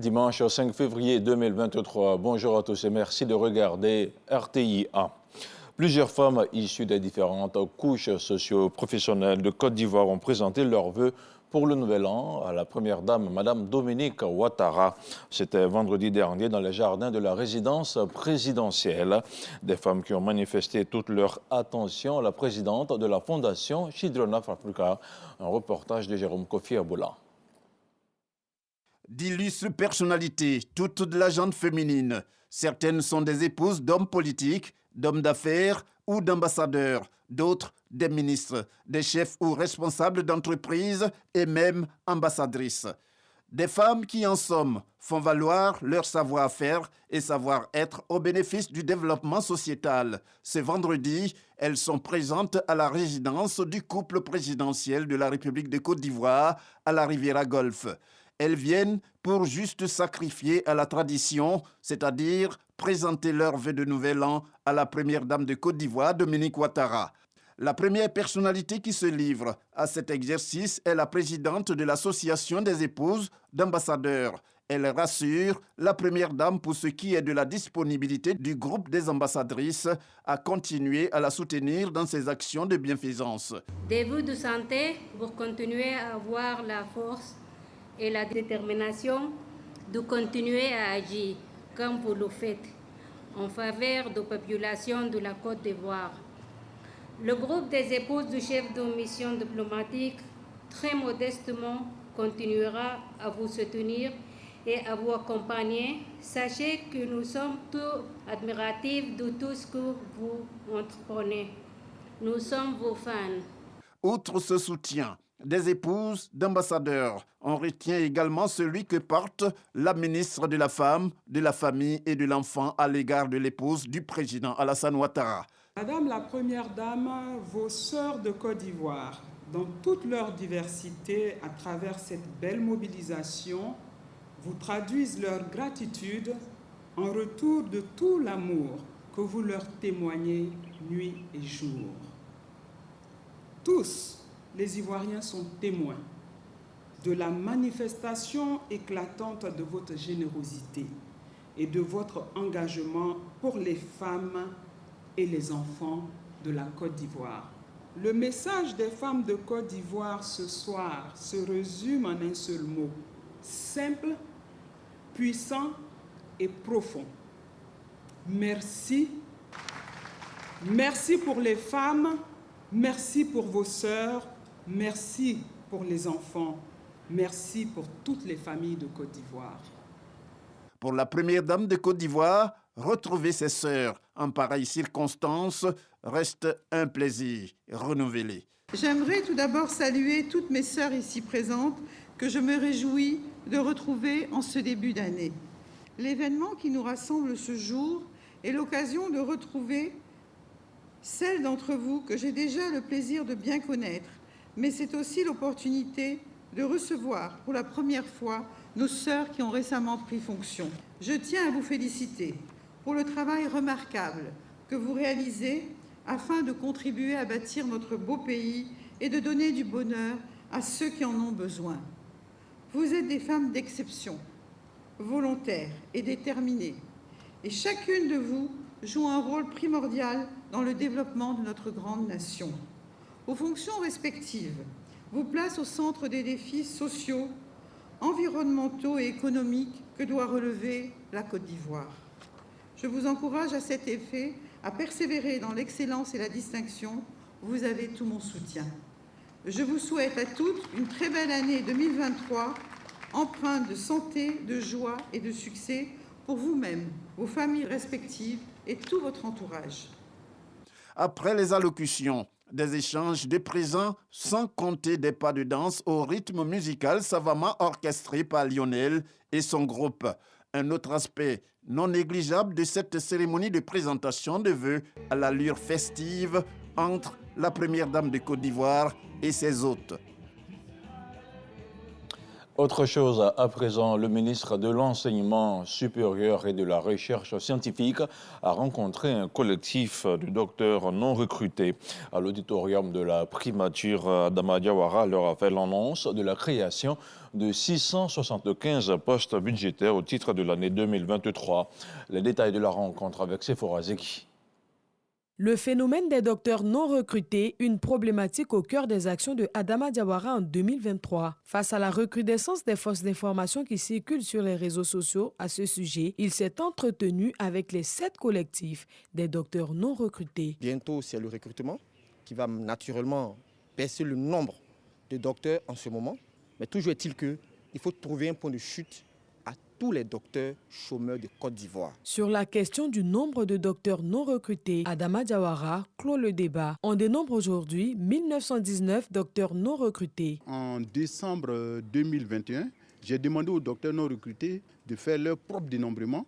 Dimanche 5 février 2023. Bonjour à tous et merci de regarder RTI1. Plusieurs femmes issues des différentes couches socio-professionnelles de Côte d'Ivoire ont présenté leurs vœux pour le nouvel an à la première dame, Madame Dominique Ouattara. C'était vendredi dernier dans les jardins de la résidence présidentielle. Des femmes qui ont manifesté toute leur attention à la présidente de la fondation Children of Africa. Un reportage de Jérôme Kofi Aboula. D'illustres personnalités, toutes de la gente féminine. Certaines sont des épouses d'hommes politiques, d'hommes d'affaires ou d'ambassadeurs. D'autres, des ministres, des chefs ou responsables d'entreprises et même ambassadrices. Des femmes qui, en somme, font valoir leur savoir-faire et savoir-être au bénéfice du développement sociétal. Ce vendredi, elles sont présentes à la résidence du couple présidentiel de la République de Côte d'Ivoire à la Riviera Golfe. Elles viennent pour juste sacrifier à la tradition, c'est-à-dire présenter leurs vœux de nouvel an à la première dame de Côte d'Ivoire, Dominique Ouattara. La première personnalité qui se livre à cet exercice est la présidente de l'Association des épouses d'ambassadeurs. Elle rassure la première dame pour ce qui est de la disponibilité du groupe des ambassadrices à continuer à la soutenir dans ses actions de bienfaisance. Des vœux de santé pour continuer à avoir la force et la détermination de continuer à agir comme vous le faites en faveur de la population de la Côte d'Ivoire. Le groupe des épouses du chef de mission diplomatique, très modestement, continuera à vous soutenir et à vous accompagner. Sachez que nous sommes tous admiratifs de tout ce que vous entreprenez. Nous sommes vos fans. Outre ce soutien des épouses d'ambassadeurs, on retient également celui que porte la ministre de la Femme, de la Famille et de l'Enfant à l'égard de l'épouse du président Alassane Ouattara. Madame la Première Dame, vos sœurs de Côte d'Ivoire, dans toute leur diversité, à travers cette belle mobilisation, vous traduisent leur gratitude en retour de tout l'amour que vous leur témoignez nuit et jour. Tous, les Ivoiriens sont témoins de la manifestation éclatante de votre générosité et de votre engagement pour les femmes et les enfants de la Côte d'Ivoire. Le message des femmes de Côte d'Ivoire ce soir se résume en un seul mot: simple, puissant et profond. Merci. Merci pour les femmes, merci pour vos sœurs, merci pour les enfants, merci pour toutes les familles de Côte d'Ivoire. Pour la première dame de Côte d'Ivoire, retrouver ses sœurs en pareille circonstance reste un plaisir renouvelé. J'aimerais tout d'abord saluer toutes mes sœurs ici présentes que je me réjouis de retrouver en ce début d'année. L'événement qui nous rassemble ce jour est l'occasion de retrouver celles d'entre vous que j'ai déjà le plaisir de bien connaître, mais c'est aussi l'opportunité de recevoir pour la première fois nos sœurs qui ont récemment pris fonction. Je tiens à vous féliciter pour le travail remarquable que vous réalisez afin de contribuer à bâtir notre beau pays et de donner du bonheur à ceux qui en ont besoin. Vous êtes des femmes d'exception, volontaires et déterminées, et chacune de vous joue un rôle primordial dans le développement de notre grande nation. Vos fonctions respectives vous placent au centre des défis sociaux, environnementaux et économiques que doit relever la Côte d'Ivoire. Je vous encourage à cet effet à persévérer dans l'excellence et la distinction. Vous avez tout mon soutien. Je vous souhaite à toutes une très belle année 2023, empreinte de santé, de joie et de succès pour vous-même, vos familles respectives et tout votre entourage. Après les allocutions, des échanges de présents, sans compter des pas de danse au rythme musical savamment orchestré par Lionel et son groupe. Un autre aspect non négligeable de cette cérémonie de présentation de vœux à l'allure festive entre la première dame de Côte d'Ivoire et ses hôtes. Autre chose, à présent, le ministre de l'Enseignement supérieur et de la Recherche scientifique a rencontré un collectif de docteurs non recrutés. À l'auditorium de la primature, Adama Diawara leur a fait l'annonce de la création de 675 postes budgétaires au titre de l'année 2023. Les détails de la rencontre avec Sephora Zeki. Le phénomène des docteurs non recrutés, une problématique au cœur des actions de Adama Diawara en 2023. Face à la recrudescence des fausses informations qui circulent sur les réseaux sociaux à ce sujet, il s'est entretenu avec les 7 collectifs des docteurs non recrutés. Bientôt, c'est le recrutement qui va naturellement baisser le nombre de docteurs en ce moment. Mais toujours est-il qu'il faut trouver un point de chute à tous les docteurs chômeurs de Côte d'Ivoire. Sur la question du nombre de docteurs non recrutés, Adama Diawara clôt le débat. On dénombre aujourd'hui 1919 docteurs non recrutés. En décembre 2021, j'ai demandé aux docteurs non recrutés de faire leur propre dénombrement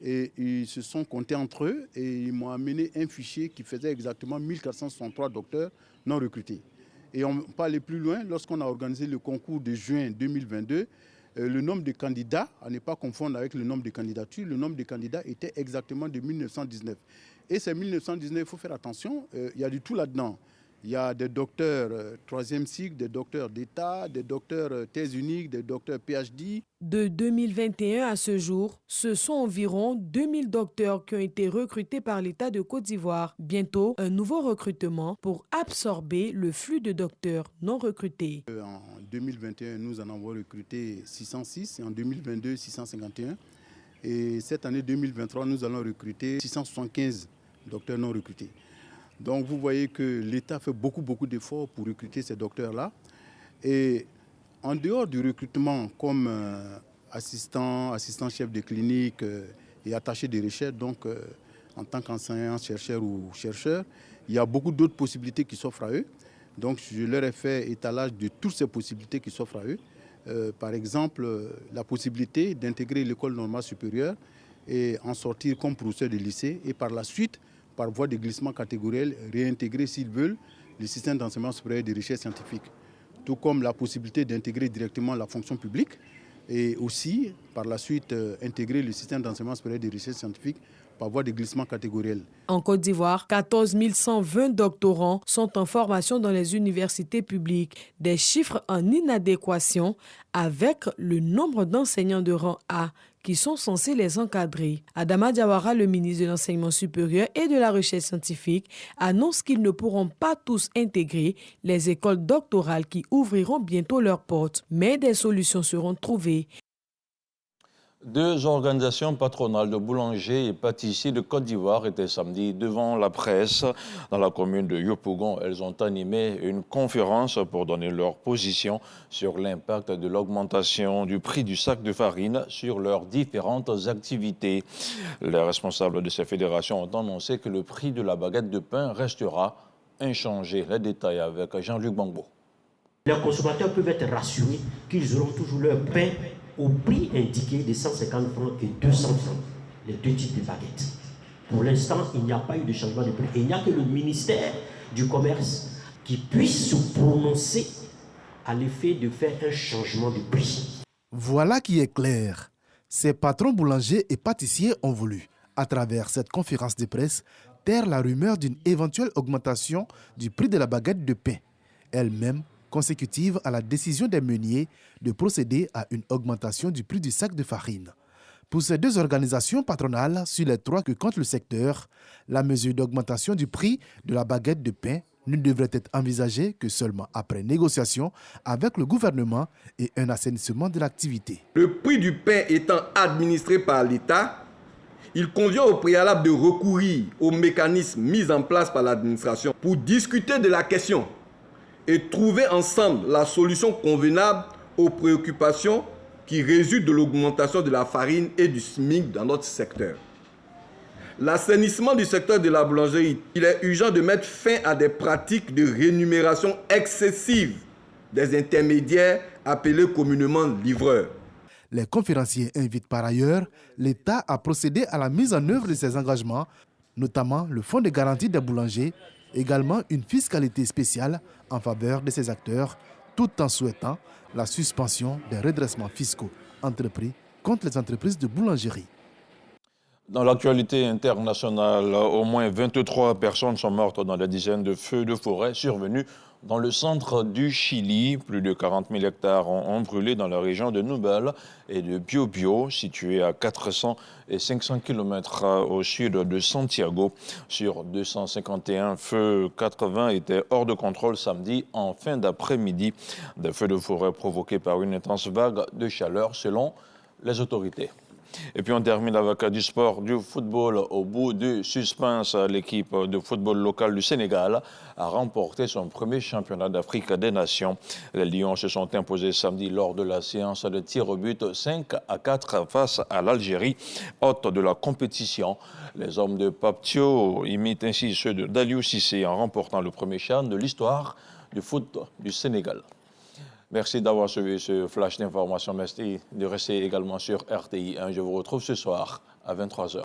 et ils se sont comptés entre eux et ils m'ont amené un fichier qui faisait exactement 1463 docteurs non recrutés. Et on peut aller plus loin, lorsqu'on a organisé le concours de juin 2022, le nombre de candidats, à ne pas confondre avec le nombre de candidatures, le nombre de candidats était exactement de 1919. Et ces 1919, il faut faire attention, il y a du tout là-dedans. Il y a des docteurs troisième cycle, des docteurs d'État, des docteurs thèse unique, des docteurs PhD. De 2021 à ce jour, ce sont environ 2000 docteurs qui ont été recrutés par l'État de Côte d'Ivoire. Bientôt, un nouveau recrutement pour absorber le flux de docteurs non recrutés. En 2021, nous en avons recruté 606 et en 2022, 651. Et cette année 2023, nous allons recruter 675 docteurs non recrutés. Donc vous voyez que l'État fait beaucoup d'efforts pour recruter ces docteurs-là. Et en dehors du recrutement comme assistant chef de clinique et attaché de recherche, donc en tant qu'enseignant, chercheur ou chercheur, il y a beaucoup d'autres possibilités qui s'offrent à eux. Donc je leur ai fait étalage de toutes ces possibilités qui s'offrent à eux. Par exemple, la possibilité d'intégrer l'école normale supérieure et en sortir comme professeur de lycée et par la suite, par voie de glissement catégoriel, réintégrer, s'ils veulent, le système d'enseignement supérieur de recherche scientifique. Tout comme la possibilité d'intégrer directement la fonction publique et aussi, par la suite, intégrer le système d'enseignement supérieur de recherche scientifique par voie de glissement catégoriel. En Côte d'Ivoire, 14 120 doctorants sont en formation dans les universités publiques. Des chiffres en inadéquation avec le nombre d'enseignants de rang A qui sont censés les encadrer. Adama Diawara, le ministre de l'Enseignement supérieur et de la Recherche scientifique, annonce qu'ils ne pourront pas tous intégrer les écoles doctorales qui ouvriront bientôt leurs portes. Mais des solutions seront trouvées. 2 organisations patronales de boulangers et pâtissiers de Côte d'Ivoire étaient samedi devant la presse dans la commune de Yopougon. Elles ont animé une conférence pour donner leur position sur l'impact de l'augmentation du prix du sac de farine sur leurs différentes activités. Les responsables de ces fédérations ont annoncé que le prix de la baguette de pain restera inchangé. Les détails avec Jean-Luc Bangbo. Les consommateurs peuvent être rassurés qu'ils auront toujours leur pain au prix indiqué de 150 francs et 200 francs, les 2 types de baguettes. Pour l'instant, il n'y a pas eu de changement de prix. Et il n'y a que le ministère du Commerce qui puisse se prononcer à l'effet de faire un changement de prix. Voilà qui est clair. Ces patrons boulangers et pâtissiers ont voulu, à travers cette conférence de presse, taire la rumeur d'une éventuelle augmentation du prix de la baguette de pain, elle-même consécutive à la décision des meuniers de procéder à une augmentation du prix du sac de farine. Pour ces 2 organisations patronales, sur les 3 que compte le secteur, la mesure d'augmentation du prix de la baguette de pain ne devrait être envisagée que seulement après négociation avec le gouvernement et un assainissement de l'activité. Le prix du pain étant administré par l'État, il convient au préalable de recourir aux mécanismes mis en place par l'administration pour discuter de la question et trouver ensemble la solution convenable aux préoccupations qui résultent de l'augmentation de la farine et du SMIC dans notre secteur. L'assainissement du secteur de la boulangerie, il est urgent de mettre fin à des pratiques de rémunération excessive des intermédiaires appelés communément livreurs. Les conférenciers invitent par ailleurs l'État à procéder à la mise en œuvre de ses engagements, notamment le fonds de garantie des boulangers, également une fiscalité spéciale en faveur de ces acteurs, tout en souhaitant la suspension des redressements fiscaux entrepris contre les entreprises de boulangerie. Dans l'actualité internationale, au moins 23 personnes sont mortes dans des dizaines de feux de forêt survenus dans le centre du Chili. Plus de 40 000 hectares ont brûlé dans la région de Nubel et de Biobío, située à 400 et 500 km au sud de Santiago. Sur 251 feux, 80 étaient hors de contrôle samedi en fin d'après-midi. Des feux de forêt provoqués par une intense vague de chaleur selon les autorités. Et puis on termine avec du sport, du football. Au bout du suspense, l'équipe de football locale du Sénégal a remporté son premier championnat d'Afrique des Nations. Les Lions se sont imposés samedi lors de la séance de tir au but 5-4 face à l'Algérie, hôte de la compétition. Les hommes de Pape Thiaw imitent ainsi ceux d'Aliou Cissé en remportant le premier CHAN de l'histoire du foot du Sénégal. Merci d'avoir suivi ce flash d'information. Merci de rester également sur RTI1. Je vous retrouve ce soir à 23h.